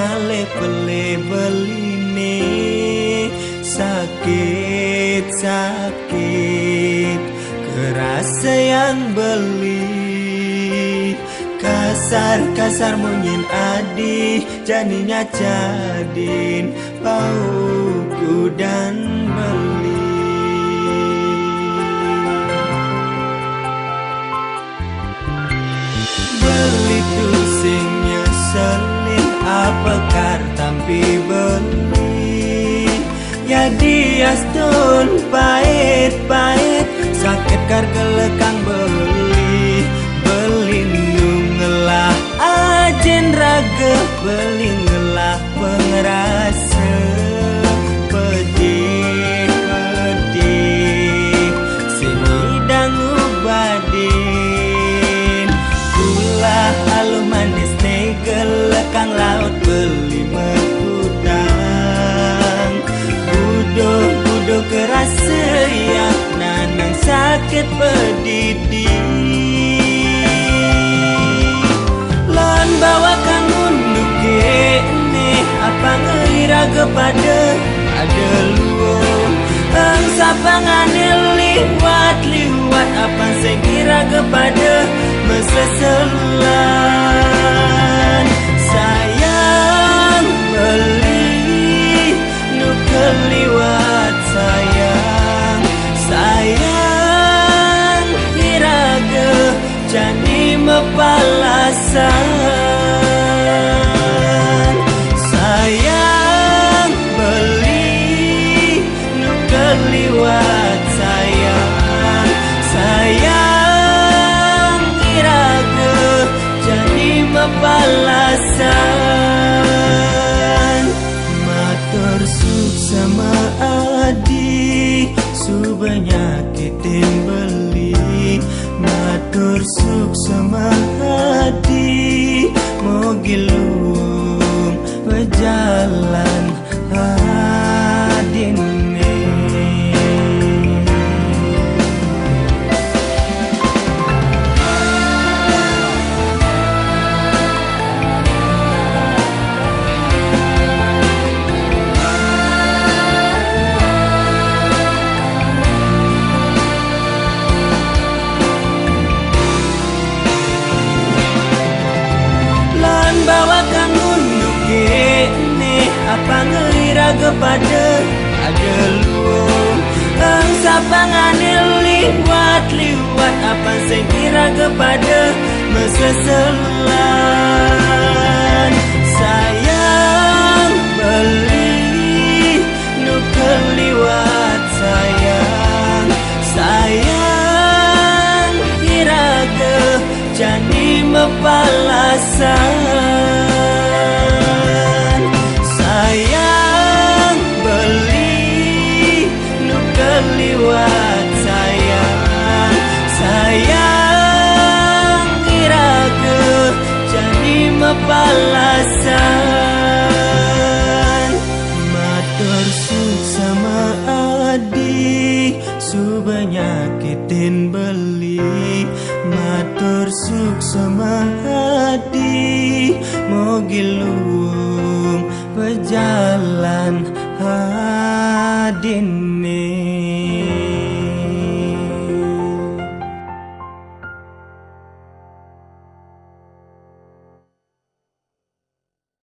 male pele beline sakit kerasa yang beli kasar munyin adi jadinya jadin pauku dan beli tu sing nyeselin apa kar tampi beli ya dias don pahit sakit kar kelekang beli nungelah ajen raga beli ngelah pengerasa pedih sini dangu badin gula halu manis gelekang laut beli mekudang budo kerasa ya nanang sakit pedidi lon bawa kang unduk kene apa ngira kepada ada luang angsapangan liwat apa saya kira kepada meseselan sayang beli nu keliwat sayang iraga jani mepalasan sayang beli nu keliwat sayang iraga jani mepalasan matur sama adi subanyakitin beli matur sama adi mau gilung berjalan adin apa ngira kepada ada luang angsapangan liwat apa saya kira kepada meseselan sayang beli nu keliwat sayang iraga jani mepalasan sayang beli nu keliwat sayang iraga jani mepalasan matur sama adi subanyakitin beli matur sama adi mau gilung berjalan hadin